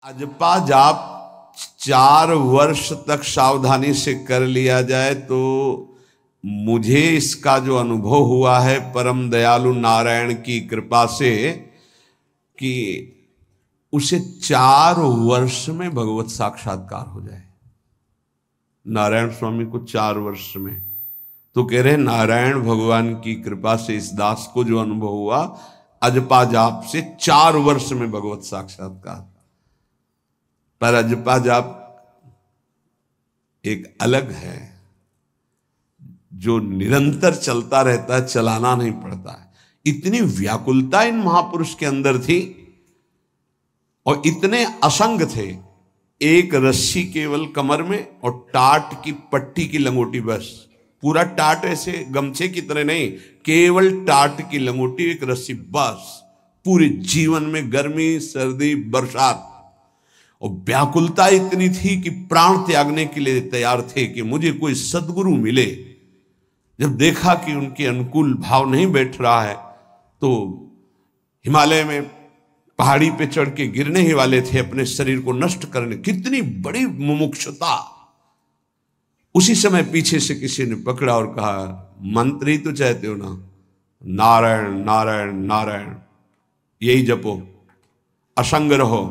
अजपा जाप 4 वर्ष तक सावधानी से कर लिया जाए तो मुझे इसका जो अनुभव हुआ है परम दयालु नारायण की कृपा से कि उसे 4 वर्ष में भगवत साक्षात्कार हो जाए। नारायण स्वामी को 4 वर्ष में, तो कह रहे नारायण भगवान की कृपा से इस दास को जो अनुभव हुआ अजपा जाप से 4 वर्ष में भगवत साक्षात्कार। पर अजपा जाप एक अलग है जो निरंतर चलता रहता है, चलाना नहीं पड़ता है। इतनी व्याकुलता इन महापुरुष के अंदर थी और इतने असंग थे। एक रस्सी केवल कमर में और टाट की पट्टी की लंगोटी, बस पूरा टाट ऐसे गमछे की तरह नहीं, केवल टाट की लंगोटी, एक रस्सी, बस पूरे जीवन में गर्मी सर्दी बरसात। और व्याकुलता इतनी थी कि प्राण त्यागने के लिए तैयार थे कि मुझे कोई सद्गुरु मिले। जब देखा कि उनके अनुकूल भाव नहीं बैठ रहा है तो हिमालय में पहाड़ी पे चढ़ के गिरने ही वाले थे अपने शरीर को नष्ट करने। कितनी बड़ी मुमुक्षुता। उसी समय पीछे से किसी ने पकड़ा और कहा, मंत्र ही तो चाहते हो ना, नारायण नारायण नारायण यही जपो, असंग रहो,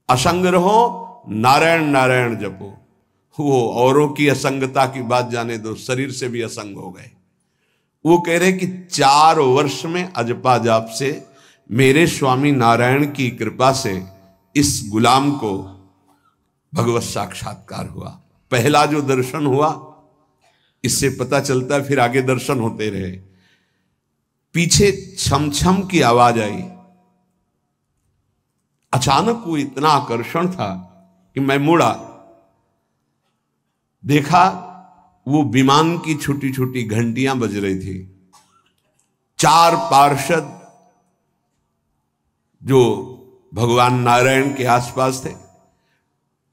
असंग रहो, नारायण नारायण जपो। वो औरों की असंगता की बात जाने दो, शरीर से भी असंग हो गए। वो कह रहे कि 4 वर्ष में अजपा जाप से मेरे स्वामी नारायण की कृपा से इस गुलाम को भगवत साक्षात्कार हुआ। पहला जो दर्शन हुआ, इससे पता चलता है फिर आगे दर्शन होते रहे। पीछे छम छम की आवाज आई। अचानक वो इतना आकर्षण था कि मैं मुड़ा, देखा वो विमान की छोटी छोटी घंटियां बज रही थी। 4 पार्षद जो भगवान नारायण के आसपास थे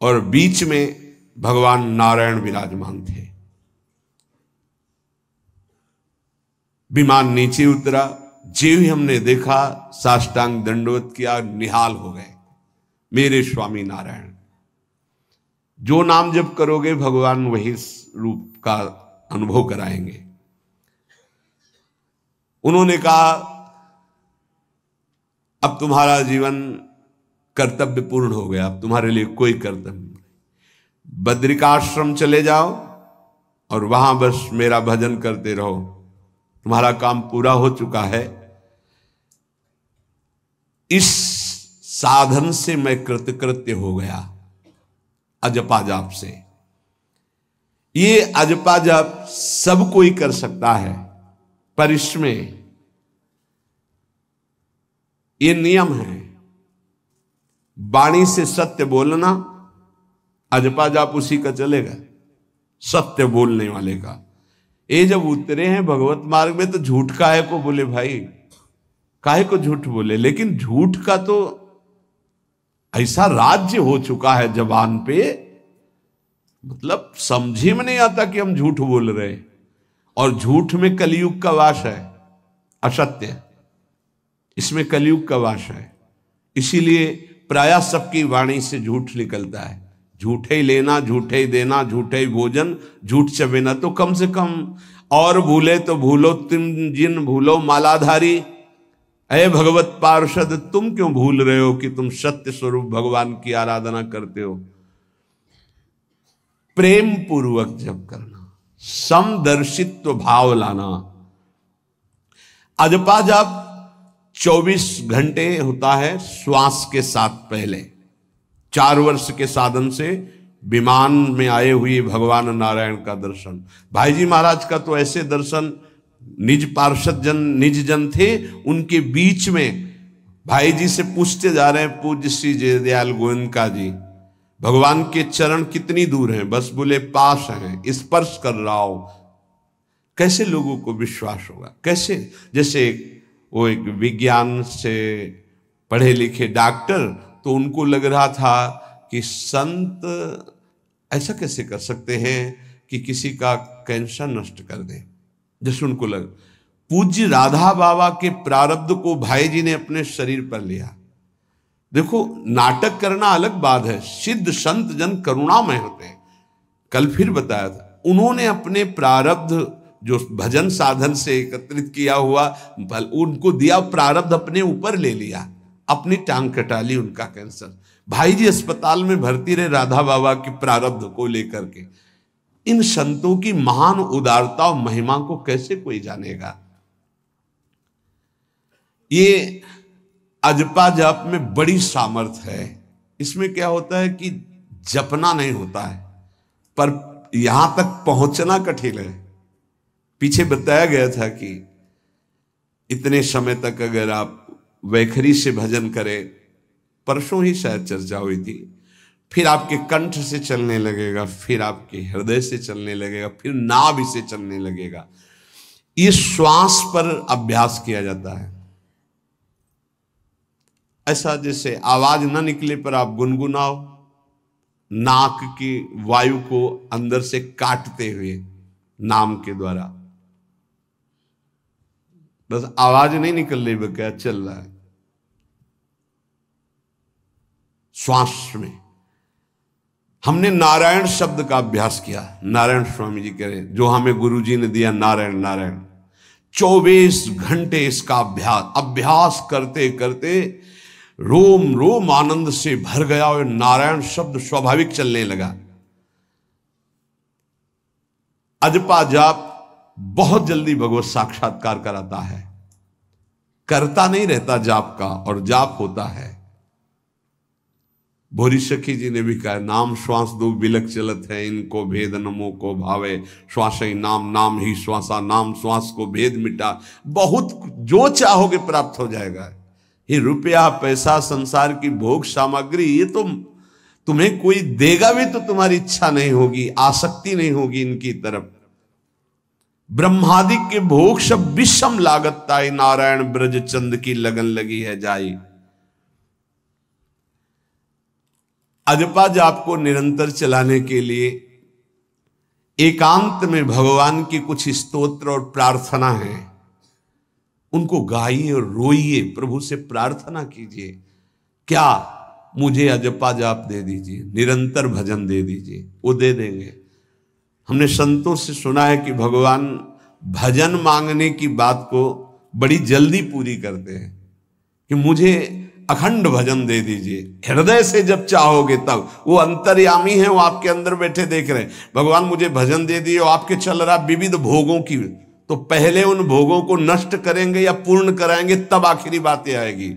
और बीच में भगवान नारायण विराजमान थे। विमान नीचे उतरा, जो ही हमने देखा साष्टांग दंडवत किया, निहाल हो गए। मेरे स्वामी नारायण, जो नाम जप करोगे भगवान वही रूप का अनुभव कराएंगे। उन्होंने कहा, अब तुम्हारा जीवन कर्तव्य पूर्ण हो गया, अब तुम्हारे लिए कोई कर्तव्य नहीं। बद्रिकाश्रम चले जाओ और वहां बस मेरा भजन करते रहो, तुम्हारा काम पूरा हो चुका है। इस साधन से मैं कृतकृत्य हो गया, अजपा जाप से। ये अजपा जाप सब कोई कर सकता है, पर इसमें ये नियम है, वाणी से सत्य बोलना। अजपा जाप उसी का चलेगा, सत्य बोलने वाले का। ये जब उतरे हैं भगवत मार्ग में तो झूठ काहे को बोले भाई, काहे को झूठ बोले। लेकिन झूठ का तो ऐसा राज्य हो चुका है जबान पे, मतलब समझे में नहीं आता कि हम झूठ बोल रहे। और झूठ में कलयुग का वास है, असत्य, इसमें कलयुग का वास है। इसीलिए प्रायः सबकी वाणी से झूठ निकलता है। झूठे ही लेना, झूठे ही देना, झूठे ही भोजन, झूठ चबेना। तो कम से कम और भूले तो भूलो तुम जिन भूलो मालाधारी। अरे भगवत पार्षद, तुम क्यों भूल रहे हो कि तुम सत्य स्वरूप भगवान की आराधना करते हो। प्रेम पूर्वक जप करना, समदर्शित्व भाव लाना। अजपा जाप 24 घंटे होता है श्वास के साथ पहले। 4 वर्ष के साधन से विमान में आए हुए भगवान नारायण का दर्शन। भाई जी महाराज का तो ऐसे दर्शन, निज पार्षद जन निज जन थे, उनके बीच में भाई जी से पूछते जा रहे हैं, पूज्य श्री जयदयाल गोयनका जी, भगवान के चरण कितनी दूर हैं? बस बोले पास हैं, स्पर्श कर रहा हो। कैसे लोगों को विश्वास होगा? कैसे? जैसे वो एक विज्ञान से पढ़े लिखे डॉक्टर, तो उनको लग रहा था कि संत ऐसा कैसे कर सकते हैं कि किसी का कैंसर नष्ट कर दे। जैसे उनको लग, पूज्य राधा बाबा के प्रारब्ध को भाई जी ने अपने शरीर पर लिया। देखो, नाटक करना अलग बात है, सिद्ध संत जन करुणामय होते हैं। कल फिर बताया था, उन्होंने अपने प्रारब्ध जो भजन साधन से एकत्रित किया हुआ उनको दिया, प्रारब्ध अपने ऊपर ले लिया, अपनी टांग कटा ली। उनका कैंसर, भाई जी अस्पताल में भर्ती रहे राधा बाबा के प्रारब्ध को लेकर के। इन संतों की महान उदारता और महिमा को कैसे कोई जानेगा। ये अजपा जाप में बड़ी सामर्थ्य है। इसमें क्या होता है कि जपना नहीं होता है, पर यहां तक पहुंचना कठिन है। पीछे बताया गया था कि इतने समय तक अगर आप वैखरी से भजन करें, परसों ही शायद चर्चा हुई थी, फिर आपके कंठ से चलने लगेगा, फिर आपके हृदय से चलने लगेगा, फिर नाभि से चलने लगेगा। ये श्वास पर अभ्यास किया जाता है। ऐसा जैसे आवाज ना निकले पर आप गुनगुनाओ, नाक की वायु को अंदर से काटते हुए नाम के द्वारा, बस आवाज नहीं निकल रही, वो क्या चल रहा है श्वास में। हमने नारायण शब्द का अभ्यास किया। नारायण स्वामी जी कह रहे, जो हमें गुरु जी ने दिया, नारायण नारायण। 24 घंटे इसका अभ्यास करते करते रोम रोम आनंद से भर गया और नारायण शब्द स्वाभाविक चलने लगा। अजपा जाप बहुत जल्दी भगवत साक्षात्कार कराता है। करता नहीं रहता जाप का, और जाप होता है। भोरी सखी जी ने भी कहा, नाम श्वास दो बिलक चलत है, इनको भेद नमो को भावे, श्वास ही नाम नाम ही श्वासा, नाम श्वास को भेद मिटा। बहुत जो चाहोगे प्राप्त हो जाएगा। ये रुपया पैसा संसार की भोग सामग्री, ये तो तुम्हें कोई देगा भी तो तुम्हारी इच्छा नहीं होगी, आसक्ति नहीं होगी इनकी तरफ। ब्रह्मादि के भोग सब विषम लागता है, नारायण ब्रज चंद की लगन लगी है जाई। अजपा जाप को निरंतर चलाने के लिए एकांत में भगवान की कुछ स्तोत्र और प्रार्थना है, उनको गाइए और रोइए, प्रभु से प्रार्थना कीजिए, क्या मुझे अजपा जाप दे दीजिए, निरंतर भजन दे दीजिए, वो दे देंगे। हमने संतों से सुना है कि भगवान भजन मांगने की बात को बड़ी जल्दी पूरी करते हैं, कि मुझे अखंड भजन दे दीजिए, हृदय से जब चाहोगे तब। वो अंतर्यामी है, वो आपके अंदर बैठे देख रहे हैं। भगवान मुझे भजन दे दिए, और आपके चल रहा विविध भोगों की, तो पहले उन भोगों को नष्ट करेंगे या पूर्ण कराएंगे, तब आखिरी बातें आएगी।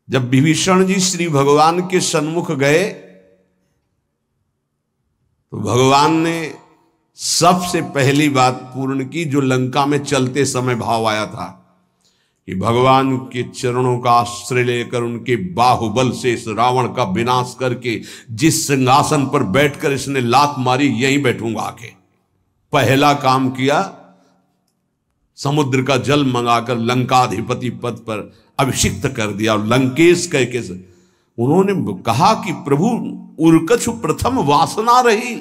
जब विभीषण जी श्री भगवान के सन्मुख गए, तो भगवान ने सबसे पहली बात पूर्ण की, जो लंका में चलते समय भाव आया था, कि भगवान के चरणों का आश्रय लेकर उनके बाहुबल से इस रावण का विनाश करके जिस सिंहासन पर बैठकर इसने लात मारी, यहीं बैठूंगा आके। पहला काम किया, समुद्र का जल मंगाकर लंकाधिपति पद पर अभिषिक्त कर दिया। और लंकेश कह के उन्होंने कहा कि प्रभु उर्कछु प्रथम वासना रही,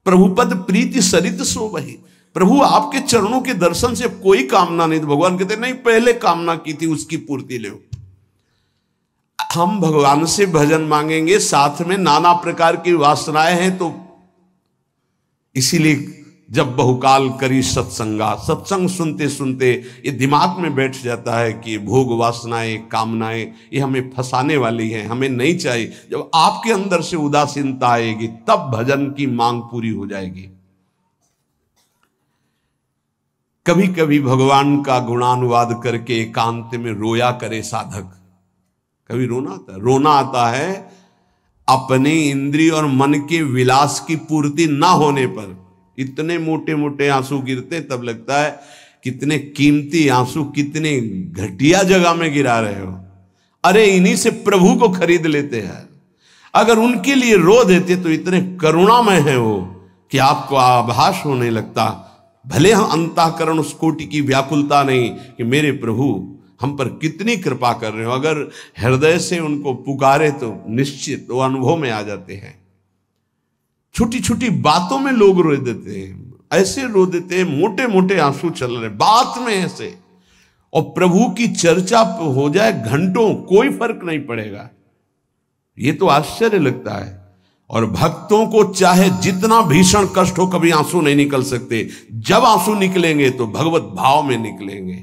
प्रभुपद प्रीति सरित सो वही। प्रभु आपके चरणों के दर्शन से कोई कामना नहीं। तो भगवान कहते नहीं, पहले कामना की थी उसकी पूर्ति ले। हम भगवान से भजन मांगेंगे, साथ में नाना प्रकार की वासनाएं हैं, तो इसीलिए जब बहुकाल करी सत्संगा, सत्संग सुनते सुनते ये दिमाग में बैठ जाता है कि भोग वासनाएं कामनाएं ये हमें फंसाने वाली हैं, हमें नहीं चाहिए। जब आपके अंदर से उदासीनता आएगी, तब भजन की मांग पूरी हो जाएगी। कभी कभी भगवान का गुणानुवाद करके एकांत में रोया करे साधक। कभी रोना आता है अपने इंद्रिय और मन के विलास की पूर्ति ना होने पर। इतने मोटे मोटे आंसू गिरते, तब लगता है कितने कीमती आंसू कितने घटिया जगह में गिरा रहे हो। अरे इन्हीं से प्रभु को खरीद लेते हैं। अगर उनके लिए रो देते तो इतने करुणामय है वो कि आपको आभास होने लगता। भले हम अंतःकरण उस कोटि की व्याकुलता नहीं कि मेरे प्रभु हम पर कितनी कृपा कर रहे हो, अगर हृदय से उनको पुकारे तो निश्चित वो अनुभव में आ जाते हैं। छोटी छोटी बातों में लोग रो देते हैं, ऐसे रो देते हैं, मोटे मोटे आंसू चल रहे बात में ऐसे, और प्रभु की चर्चा हो जाए घंटों, कोई फर्क नहीं पड़ेगा। ये तो आश्चर्य लगता है। और भक्तों को चाहे जितना भीषण कष्ट हो, कभी आंसू नहीं निकल सकते। जब आंसू निकलेंगे तो भगवत भाव में निकलेंगे।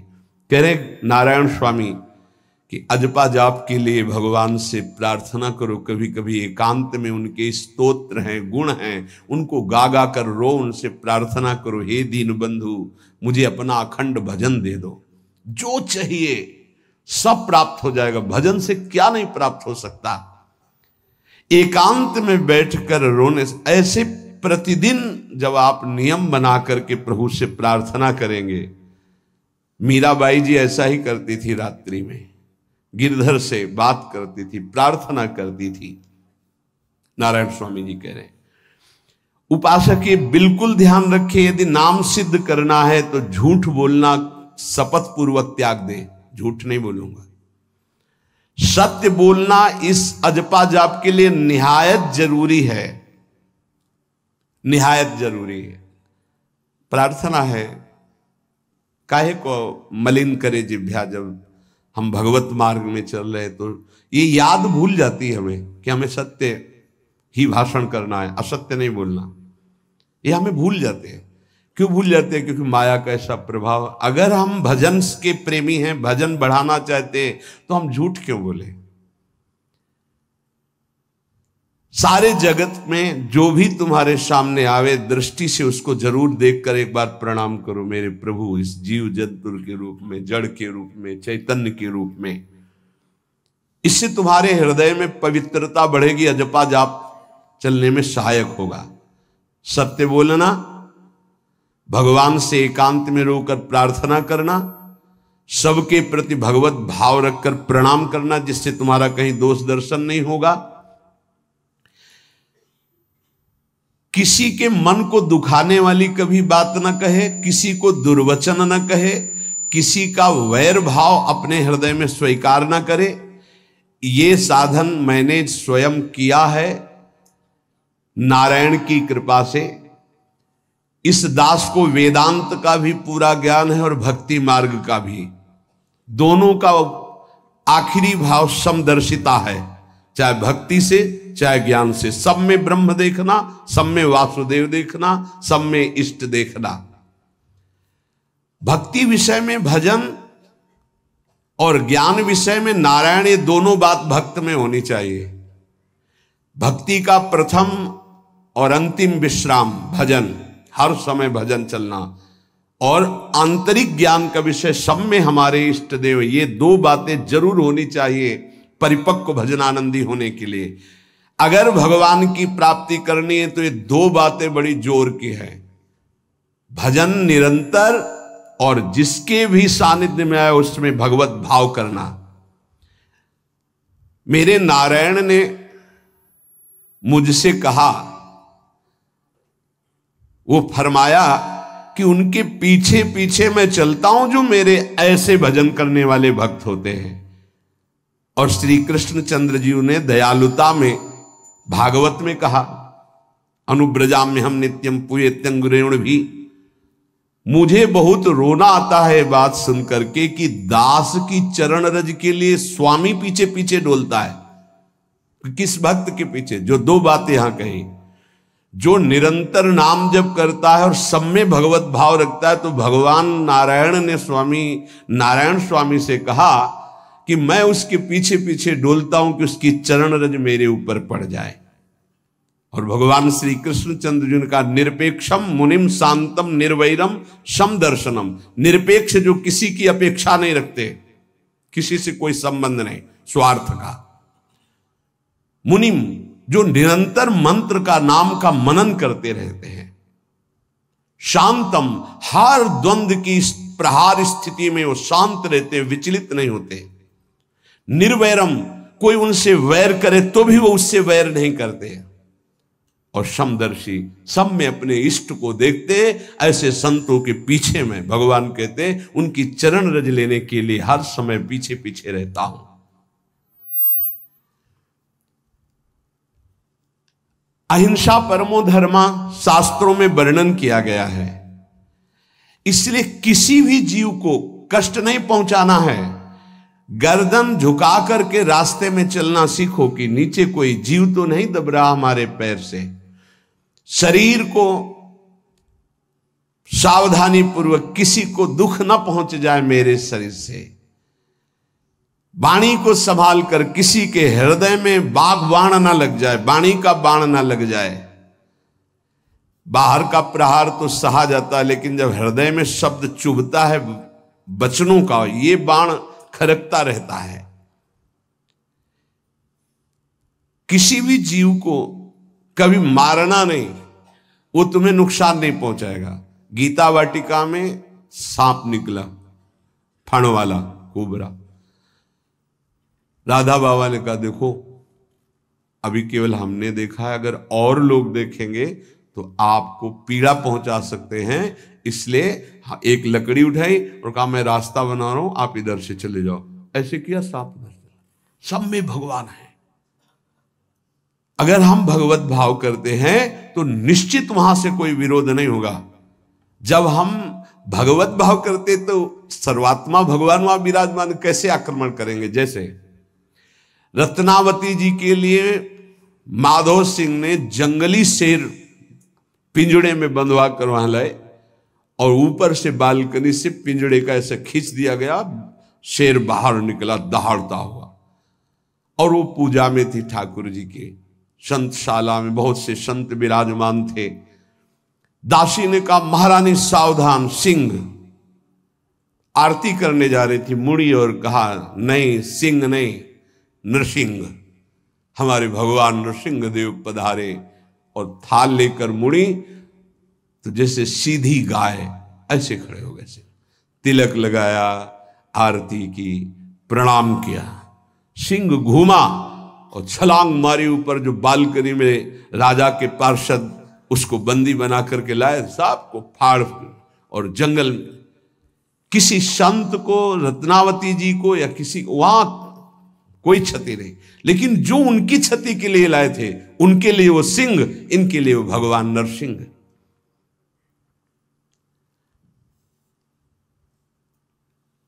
कह रहे नारायण स्वामी कि अजपा जाप के लिए भगवान से प्रार्थना करो। कभी कभी एकांत में उनके स्तोत्र हैं, गुण हैं, उनको गा गा कर रो, उनसे प्रार्थना करो, हे दीन बंधु मुझे अपना अखंड भजन दे दो। जो चाहिए सब प्राप्त हो जाएगा। भजन से क्या नहीं प्राप्त हो सकता। एकांत में बैठकर रोने से, ऐसे प्रतिदिन जब आप नियम बना करके प्रभु से प्रार्थना करेंगे। मीराबाई जी ऐसा ही करती थी, रात्रि में गिरधर से बात करती थी, प्रार्थना करती थी। नारायण स्वामी जी कह रहे हैं उपासक ये बिल्कुल ध्यान रखे, यदि नाम सिद्ध करना है तो झूठ बोलना शपथ पूर्वक त्याग दे। झूठ नहीं बोलूंगा, सत्य बोलना इस अजपा जाप के लिए निहायत जरूरी है, निहायत जरूरी है। प्रार्थना है, काहे को मलिन करे जिह्वा। जब हम भगवत मार्ग में चल रहे तो ये याद भूल जाती है हमें कि हमें सत्य ही भाषण करना है, असत्य नहीं बोलना। ये हमें भूल जाते हैं। क्यों भूल जाते हैं? क्योंकि माया का ऐसा प्रभाव। अगर हम भजन के प्रेमी हैं, भजन बढ़ाना चाहते हैं, तो हम झूठ क्यों बोले? सारे जगत में जो भी तुम्हारे सामने आवे, दृष्टि से उसको जरूर देखकर एक बार प्रणाम करो। मेरे प्रभु इस जीव जंतु के रूप में, जड़ के रूप में, चैतन्य के रूप में। इससे तुम्हारे हृदय में पवित्रता बढ़ेगी, अजपा जाप चलने में सहायक होगा। सत्य बोलना, भगवान से एकांत में रोकर प्रार्थना करना, सबके प्रति भगवत भाव रखकर प्रणाम करना, जिससे तुम्हारा कहीं दोष दर्शन नहीं होगा। किसी के मन को दुखाने वाली कभी बात न कहे, किसी को दुर्वचन न कहे, किसी का वैर भाव अपने हृदय में स्वीकार न करे। ये साधन मैंने स्वयं किया है नारायण की कृपा से। इस दास को वेदांत का भी पूरा ज्ञान है और भक्ति मार्ग का भी। दोनों का आखिरी भाव समदर्शिता है, चाहे भक्ति से चाहे ज्ञान से। सब में ब्रह्म देखना, सब में वासुदेव देखना, सब में इष्ट देखना। भक्ति विषय में भजन और ज्ञान विषय में नारायण, ये दोनों बात भक्त में होनी चाहिए। भक्ति का प्रथम और अंतिम विश्राम भजन, हर समय भजन चलना, और आंतरिक ज्ञान का विषय सब में हमारे इष्ट देव। ये दो बातें जरूर होनी चाहिए परिपक्व भजनानंदी होने के लिए। अगर भगवान की प्राप्ति करनी है तो ये दो बातें बड़ी जोर की है। भजन निरंतर, और जिसके भी सानिध्य में आए उसमें भगवत भाव करना। मेरे नारायण ने मुझसे कहा, वो फरमाया कि उनके पीछे पीछे मैं चलता हूं जो मेरे ऐसे भजन करने वाले भक्त होते हैं। और श्री कृष्ण चंद्र जी ने दयालुता में भागवत में कहा, अनुब्रजाम में हम नित्यम पूयत्यंगुरेण भी। मुझे बहुत रोना आता है बात सुन करके कि दास की चरण रज के लिए स्वामी पीछे पीछे डोलता है। किस भक्त के पीछे? जो दो बातें यहां कही, जो निरंतर नाम जप करता है और सब में भगवत भाव रखता है। तो भगवान नारायण ने नारायण स्वामी से कहा कि मैं उसके पीछे पीछे डोलता हूं कि उसकी चरण रज मेरे ऊपर पड़ जाए। और भगवान श्री कृष्ण चंद्र जी ने कहा, निरपेक्षम मुनिम शांतम निर्वैरम सम दर्शनम। निरपेक्ष, जो किसी की अपेक्षा नहीं रखते, किसी से कोई संबंध नहीं, स्वार्थ का। मुनिम, जो निरंतर मंत्र का, नाम का मनन करते रहते हैं। शांतम, हर द्वंद्व की प्रहार स्थिति में वो शांत रहते, विचलित नहीं होते। निर्वैरम, कोई उनसे वैर करे तो भी वो उससे वैर नहीं करते। और समदर्शी, सब में अपने इष्ट को देखते। ऐसे संतों के पीछे में, भगवान कहते, उनकी चरण रज लेने के लिए हर समय पीछे पीछे रहता हूं। अहिंसा परमो धर्मा शास्त्रों में वर्णन किया गया है। इसलिए किसी भी जीव को कष्ट नहीं पहुंचाना है। गर्दन झुका करके रास्ते में चलना सीखो कि नीचे कोई जीव तो नहीं दब रहा हमारे पैर से। शरीर को सावधानी पूर्वक, किसी को दुख ना पहुंच जाए मेरे शरीर से। वाणी को संभाल कर, किसी के हृदय में बाण ना लग जाए, वाणी का बाण ना लग जाए। बाहर का प्रहार तो सहा जाता है, लेकिन जब हृदय में शब्द चुभता है वचनों का, ये बाण खरकता रहता है। किसी भी जीव को कभी मारना नहीं, वो तुम्हें नुकसान नहीं पहुंचाएगा। गीता वाटिका में सांप निकला, फण वाला कोबरा। राधा बाबा ने कहा देखो अभी केवल हमने देखा है, अगर और लोग देखेंगे तो आपको पीड़ा पहुंचा सकते हैं, इसलिए एक लकड़ी उठाई और कहा मैं रास्ता बना रहा हूं, आप इधर से चले जाओ। ऐसे किया, सांप उधर चला। सब में भगवान है। अगर हम भगवत भाव करते हैं तो निश्चित वहां से कोई विरोध नहीं होगा। जब हम भगवत भाव करते तो सर्वात्मा भगवान वहां विराजमान, कैसे आक्रमण करेंगे। जैसे रत्नावती जी के लिए माधव सिंह ने जंगली शेर पिंजड़े में बंधवा कर वहां लाए और ऊपर से बालकनी से पिंजड़े का ऐसे खींच दिया गया, शेर बाहर निकला दहाड़ता हुआ। और वो पूजा में थी ठाकुर जी के, संतशाला में बहुत से संत विराजमान थे। दासी ने कहा महारानी सावधान, सिंह। आरती करने जा रही थी, मुड़ी और कहा नहीं, सिंह नहीं, नृसिंह, हमारे भगवान नृसिंह देव पधारे। और थाल लेकर मुड़ी तो जैसे सीधी गाय ऐसे खड़े हो गए। तिलक लगाया, आरती की, प्रणाम किया। सिंह घूमा और छलांग मारी ऊपर, जो बालकनी में राजा के पार्षद उसको बंदी बना करके लाए, सांप को फाड़ और जंगल में। किसी संत को, रत्नावती जी को या किसी को वहां कोई क्षति नहीं, लेकिन जो उनकी क्षति के लिए लाए थे उनके लिए वो सिंह, इनके लिए वो भगवान नरसिंह।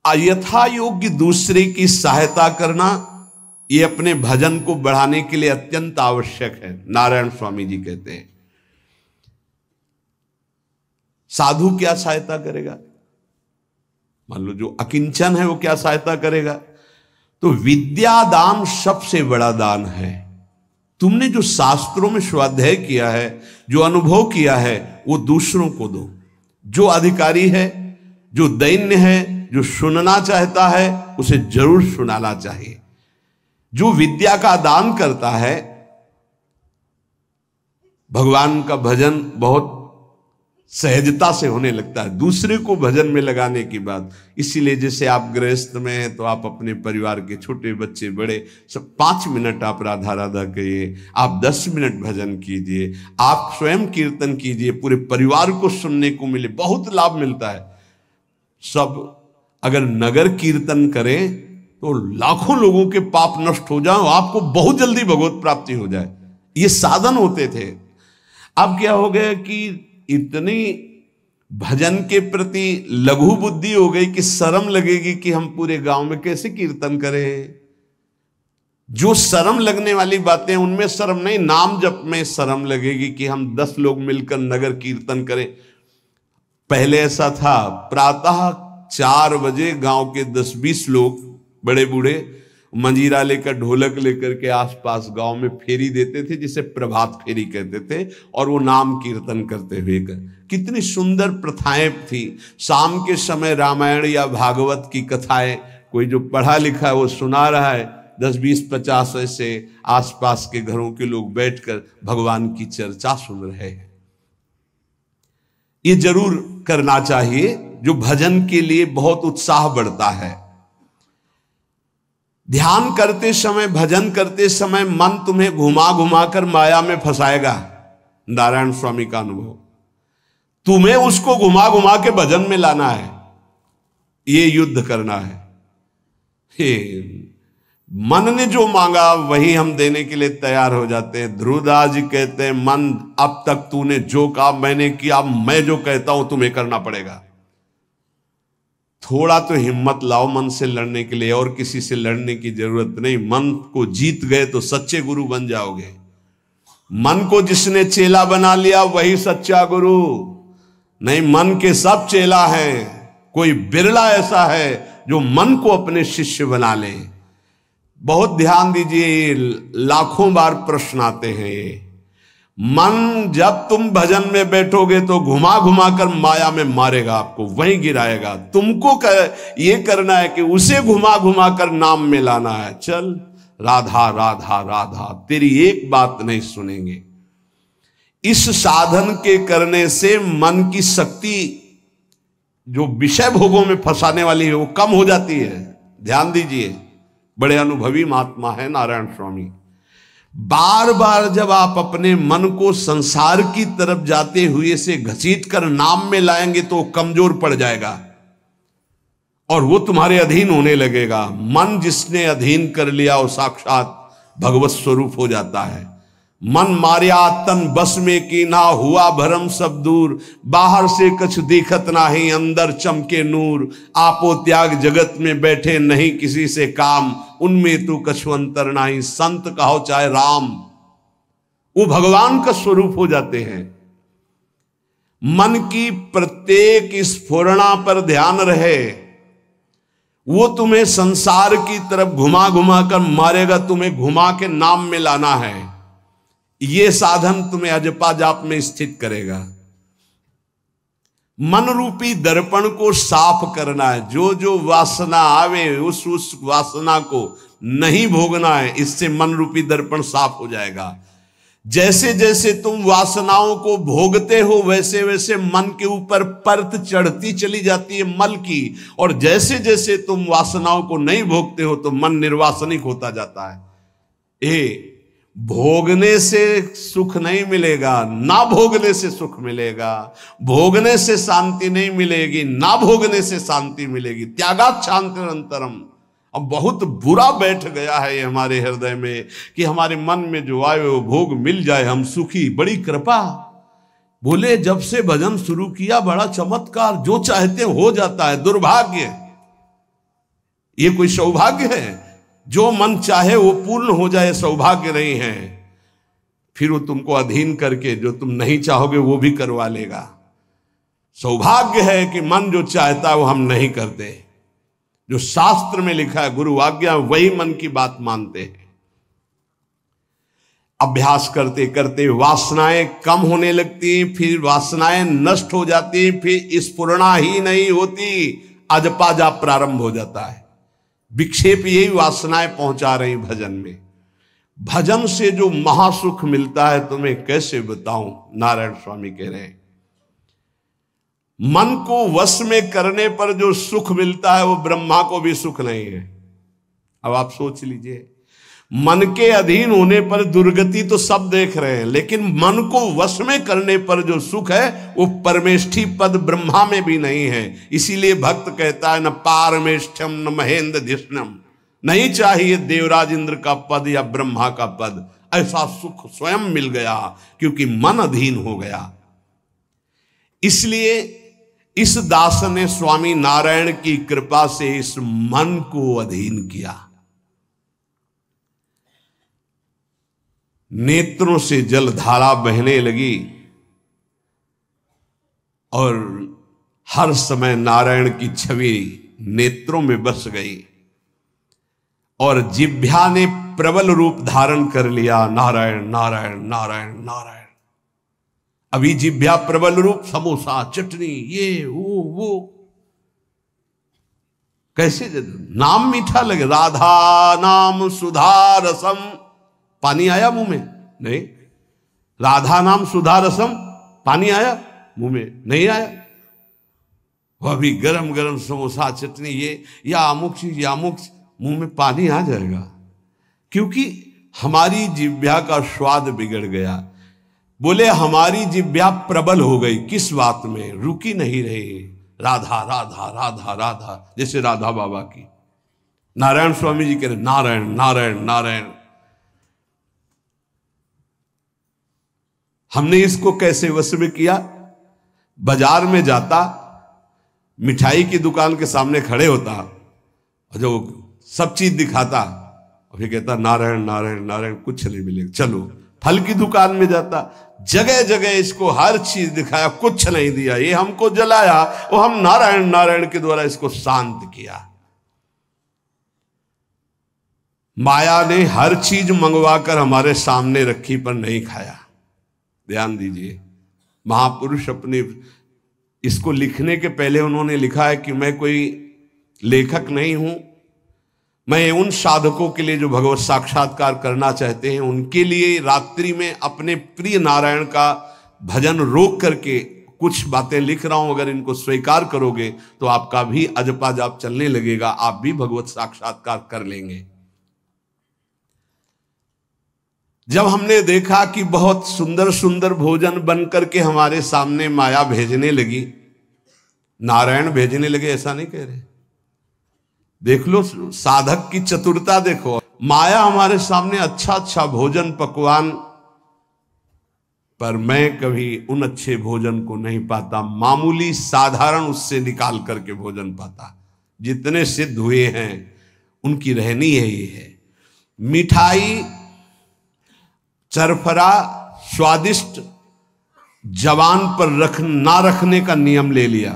यथा योग्य दूसरे की सहायता करना, ये अपने भजन को बढ़ाने के लिए अत्यंत आवश्यक है। नारायण स्वामी जी कहते हैं साधु क्या सहायता करेगा। मान लो जो अकिंचन है वो क्या सहायता करेगा। तो विद्या दान सबसे बड़ा दान है। तुमने जो शास्त्रों में स्वाध्याय किया है, जो अनुभव किया है, वो दूसरों को दो। जो अधिकारी है, जो दैन्य है, जो सुनना चाहता है, उसे जरूर सुनाना चाहिए। जो विद्या का दान करता है, भगवान का भजन बहुत सहजता से होने लगता है। दूसरे को भजन में लगाने की बात, इसीलिए जैसे आप गृहस्थ में हैं तो आप अपने परिवार के छोटे बच्चे बड़े सब 5 मिनट आप राधा राधा कहिए, आप 10 मिनट भजन कीजिए, आप स्वयं कीर्तन कीजिए, पूरे परिवार को सुनने को मिले, बहुत लाभ मिलता है। सब अगर नगर कीर्तन करें तो लाखों लोगों के पाप नष्ट हो जाए, आपको बहुत जल्दी भगवत प्राप्ति हो जाए। ये साधन होते थे। अब क्या हो गया कि इतनी भजन के प्रति लघु बुद्धि हो गई कि शर्म लगेगी कि हम पूरे गांव में कैसे कीर्तन करें। जो शर्म लगने वाली बातें, उनमें शर्म नहीं, नाम जप में शर्म लगेगी कि हम 10 लोग मिलकर नगर कीर्तन करें। पहले ऐसा था, प्रातः 4 बजे गांव के 10-20 लोग बड़े बूढ़े मंजीरा लेकर, ढोलक लेकर के आसपास गांव में फेरी देते थे, जिसे प्रभात फेरी कहते थे, और वो नाम कीर्तन करते हुए कितनी सुंदर प्रथाएं थी। शाम के समय रामायण या भागवत की कथाएं, कोई जो पढ़ा लिखा है वो सुना रहा है, 10, 20, 50 ऐसे आसपास के घरों के लोग बैठकर भगवान की चर्चा सुन रहे हैं। ये जरूर करना चाहिए, जो भजन के लिए बहुत उत्साह बढ़ता है। ध्यान करते समय, भजन करते समय मन तुम्हें घुमा घुमा कर माया में फंसाएगा। नारायण स्वामी का अनुभव, तुम्हें उसको घुमा घुमा के भजन में लाना है, ये युद्ध करना है। मन ने जो मांगा वही हम देने के लिए तैयार हो जाते हैं। ध्रुवदास जी कहते हैं, मन अब तक तूने जो कहा मैंने किया, मैं जो कहता हूं तुम्हें करना पड़ेगा। थोड़ा तो हिम्मत लाओ मन से लड़ने के लिए, और किसी से लड़ने की जरूरत नहीं। मन को जीत गए तो सच्चे गुरु बन जाओगे। मन को जिसने चेला बना लिया वही सच्चा गुरु। नहीं, मन के सब चेला हैं, कोई बिरला ऐसा है जो मन को अपने शिष्य बना ले। बहुत ध्यान दीजिए, लाखों बार प्रश्न आते हैं ये। मन जब तुम भजन में बैठोगे तो घुमा घुमा कर माया में मारेगा, आपको वहीं गिराएगा। तुमको ये करना है कि उसे घुमा घुमा कर नाम में लाना है। चल राधा राधा राधा, तेरी एक बात नहीं सुनेंगे। इस साधन के करने से मन की शक्ति जो विषय भोगों में फंसाने वाली है वो कम हो जाती है। ध्यान दीजिए, बड़े अनुभवी महात्मा है नारायण स्वामी। बार बार जब आप अपने मन को संसार की तरफ जाते हुए से घसीट कर नाम में लाएंगे तो वो कमजोर पड़ जाएगा और वो तुम्हारे अधीन होने लगेगा। मन जिसने अधीन कर लिया वो साक्षात भगवत स्वरूप हो जाता है। मन मारिया तन बस में की ना, हुआ भरम सब दूर। बाहर से कछ दिखत नाही, अंदर चमके नूर। आपो त्याग जगत में बैठे, नहीं किसी से काम। उनमें तू कछु अंतर नाही, संत कहो चाहे राम। वो भगवान का स्वरूप हो जाते हैं। मन की प्रत्येक स्फुरणा पर ध्यान रहे, वो तुम्हें संसार की तरफ घुमा घुमा कर मारेगा, तुम्हें घुमा के नाम में लाना है। ये साधन तुम्हें अजपा जाप में स्थित करेगा। मन रूपी दर्पण को साफ करना है। जो जो वासना आवे उस वासना को नहीं भोगना है। इससे मन रूपी दर्पण साफ हो जाएगा। जैसे जैसे तुम वासनाओं को भोगते हो वैसे वैसे मन के ऊपर परत चढ़ती चली जाती है मल की, और जैसे जैसे तुम वासनाओं को नहीं भोगते हो तो मन निर्वासनिक होता जाता है। भोगने से सुख नहीं मिलेगा, ना भोगने से सुख मिलेगा। भोगने से शांति नहीं मिलेगी, ना भोगने से शांति मिलेगी। त्यागात् शांतिरंतरम। अब बहुत बुरा बैठ गया है ये हमारे हृदय में कि हमारे मन में जो आए वो भोग मिल जाए, हम सुखी। बड़ी कृपा। बोले जब से भजन शुरू किया बड़ा चमत्कार, जो चाहते हो जाता है। दुर्भाग्य, ये कोई सौभाग्य है? जो मन चाहे वो पूर्ण हो जाए सौभाग्य नहीं है। फिर वो तुमको अधीन करके जो तुम नहीं चाहोगे वो भी करवा लेगा। सौभाग्य है कि मन जो चाहता है वो हम नहीं करते। जो शास्त्र में लिखा है गुरु आज्ञा, वही मन की बात मानते हैं। अभ्यास करते करते वासनाएं कम होने लगती, फिर वासनाएं नष्ट हो जाती, फिर स्फुरणा ही नहीं होती, अजपा जाप प्रारंभ हो जाता है। विक्षेप यही वासनाएं पहुंचा रही भजन में। भजन से जो महासुख मिलता है तुम्हें कैसे बताऊं। नारायण स्वामी कह रहे हैं मन को वश में करने पर जो सुख मिलता है वो ब्रह्मा को भी सुख नहीं है। अब आप सोच लीजिए, मन के अधीन होने पर दुर्गति तो सब देख रहे हैं, लेकिन मन को वश में करने पर जो सुख है वो परमेष्ठी पद ब्रह्मा में भी नहीं है। इसीलिए भक्त कहता है न पारमेष्ठ्यम न महेंद्र धिष्णम, नहीं चाहिए देवराज इंद्र का पद या ब्रह्मा का पद। ऐसा सुख स्वयं मिल गया क्योंकि मन अधीन हो गया। इसलिए इस दास ने स्वामी नारायण की कृपा से इस मन को अधीन किया। नेत्रों से जलधारा बहने लगी और हर समय नारायण की छवि नेत्रों में बस गई और जिह्वा ने प्रबल रूप धारण कर लिया। नारायण नारायण नारायण नारायण। अभी जिह्वा प्रबल रूप, समोसा चटनी ये वो कैसे नाम मीठा लगे। राधा नाम सुधा रसम, पानी आया मुंह में? नहीं। राधा नाम सुधा रसम, पानी आया मुंह में? नहीं आया। वह भी गरम गरम समोसा चटनी ये या अमुक चीज या अमुक, मुंह में पानी आ जाएगा क्योंकि हमारी जिह्वा का स्वाद बिगड़ गया। बोले हमारी जिह्वा प्रबल हो गई। किस बात में? रुकी नहीं रही। राधा राधा राधा राधा, जैसे राधा बाबा की। नारायण स्वामी जी कह रहे नारायण नारायण नारायण। हमने इसको कैसे वश में किया? बाजार में जाता मिठाई की दुकान के सामने खड़े होता और जो सब चीज दिखाता और फिर कहता नारायण नारायण नारायण, कुछ नहीं मिलेगा। चलो फल की दुकान में जाता, जगह जगह इसको हर चीज दिखाया, कुछ नहीं दिया। ये हमको जलाया, वो हम नारायण नारायण के द्वारा इसको शांत किया। माया ने हर चीज मंगवाकर हमारे सामने रखी पर नहीं खाया। ध्यान दीजिए, महापुरुष अपने इसको लिखने के पहले उन्होंने लिखा है कि मैं कोई लेखक नहीं हूं, मैं उन साधकों के लिए जो भगवत साक्षात्कार करना चाहते हैं उनके लिए रात्रि में अपने प्रिय नारायण का भजन रोक करके कुछ बातें लिख रहा हूं। अगर इनको स्वीकार करोगे तो आपका भी अजपा जाप चलने लगेगा, आप भी भगवत साक्षात्कार कर लेंगे। जब हमने देखा कि बहुत सुंदर सुंदर भोजन बन करके हमारे सामने माया भेजने लगी, नारायण भेजने लगे, ऐसा नहीं कह रहे, देख लो साधक की चतुरता देखो। माया हमारे सामने अच्छा अच्छा भोजन पकवान, पर मैं कभी उन अच्छे भोजन को नहीं पाता, मामूली साधारण उससे निकाल करके भोजन पाता। जितने सिद्ध हुए हैं उनकी रहनी यही है। मिठाई चरफरा स्वादिष्ट जवान पर ना रखने का नियम ले लिया,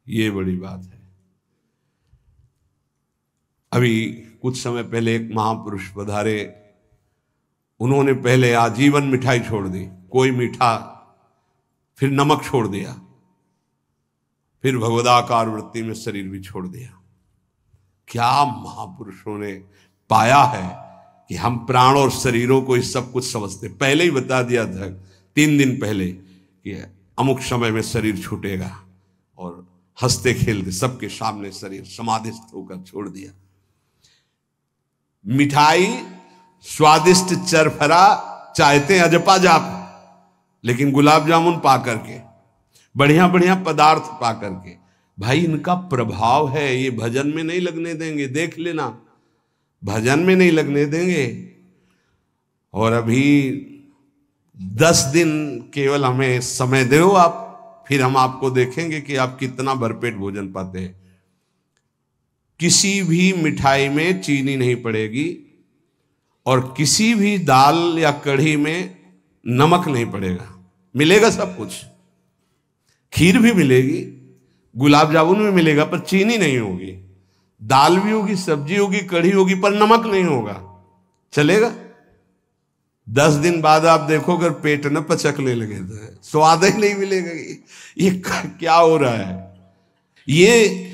ये बड़ी बात है। अभी कुछ समय पहले एक महापुरुष पधारे, उन्होंने पहले आजीवन मिठाई छोड़ दी, कोई मीठा, फिर नमक छोड़ दिया, फिर भगवदाकार वृत्ति में शरीर भी छोड़ दिया। क्या महापुरुषों ने पाया है कि हम प्राण और शरीरों को इस सब कुछ समझते। पहले ही बता दिया था 3 दिन पहले कि अमुक समय में शरीर छूटेगा, और हंसते खेलते सबके सामने शरीर समाधिस्थ होकर छोड़ दिया। मिठाई स्वादिष्ट चरफरा चाहते हैं अजपा जाप, लेकिन गुलाब जामुन पा करके, बढ़िया बढ़िया पदार्थ पा करके, भाई इनका प्रभाव है, ये भजन में नहीं लगने देंगे, देख लेना, भजन में नहीं लगने देंगे। और अभी 10 दिन केवल हमें समय दो आप, फिर हम आपको देखेंगे कि आप कितना भरपेट भोजन पाते हैं। किसी भी मिठाई में चीनी नहीं पड़ेगी और किसी भी दाल या कढ़ी में नमक नहीं पड़ेगा, मिलेगा सब कुछ। खीर भी मिलेगी, गुलाब जामुन भी मिलेगा, पर चीनी नहीं होगी। दाल भी होगी, सब्जी होगी, कढ़ी होगी, पर नमक नहीं होगा, चलेगा। 10 दिन बाद आप देखो अगर पेट न पचकने लगे तो स्वाद ही नहीं मिलेगा। ये क्या हो रहा है? ये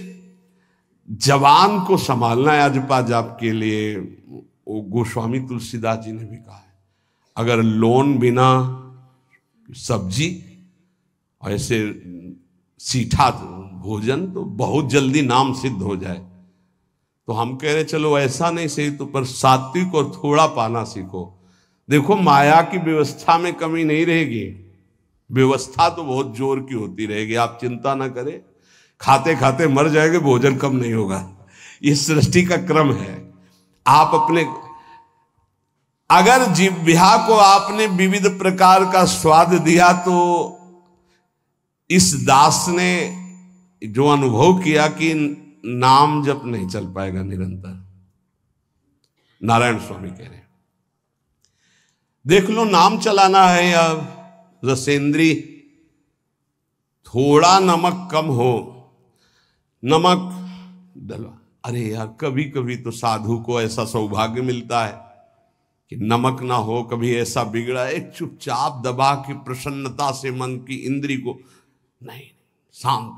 जवान को संभालना है अजपा जाप के लिए। वो गोस्वामी तुलसीदास जी ने भी कहा है, अगर लोन बिना सब्जी और ऐसे सीठा भोजन तो बहुत जल्दी नाम सिद्ध हो जाए। तो हम कह रहे चलो ऐसा नहीं सही तो पर सात्विक और थोड़ा पाना सीखो। देखो माया की व्यवस्था में कमी नहीं रहेगी, व्यवस्था तो बहुत जोर की होती रहेगी, आप चिंता ना करें। खाते खाते मर जाएंगे, भोजन कम नहीं होगा, ये सृष्टि का क्रम है। आप अपने अगर जिह्वा को आपने विविध प्रकार का स्वाद दिया तो इस दास ने जो अनुभव किया कि नाम जप नहीं चल पाएगा निरंतर। नारायण स्वामी कह रहे हैं देख लो, नाम चलाना है या रसेंद्री, थोड़ा नमक कम हो, नमक डलवा। अरे यार कभी कभी तो साधु को ऐसा सौभाग्य मिलता है कि नमक ना हो, कभी ऐसा बिगड़ा है चुपचाप दबा के प्रसन्नता से मन की इंद्री को नहीं, शांत,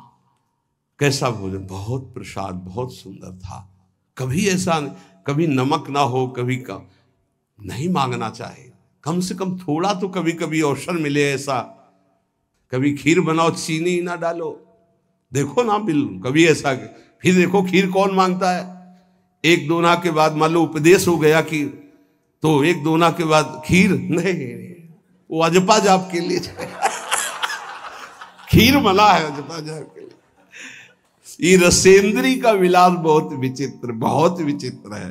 कैसा भोजन, बहुत प्रसाद, बहुत सुंदर था। कभी ऐसा नहीं, कभी नमक ना हो, कभी का नहीं मांगना चाहिए, कम से कम थोड़ा तो कभी कभी अवसर मिले ऐसा। कभी खीर बनाओ, चीनी ना डालो, देखो ना बिल कभी ऐसा। फिर देखो खीर कौन मांगता है? 1 दोना के बाद मान लो उपदेश हो गया कि तो 1 दोना के बाद खीर नहीं, वो अजपा जाप के लिए खीर मना है अजपा जाप के लिए। ये रसेंद्री का विलास बहुत विचित्र, बहुत विचित्र है।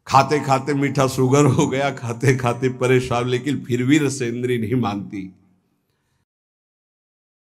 खाते खाते मीठा शुगर हो गया, खाते खाते परेशान, लेकिन फिर भी रसेंद्री नहीं मानती।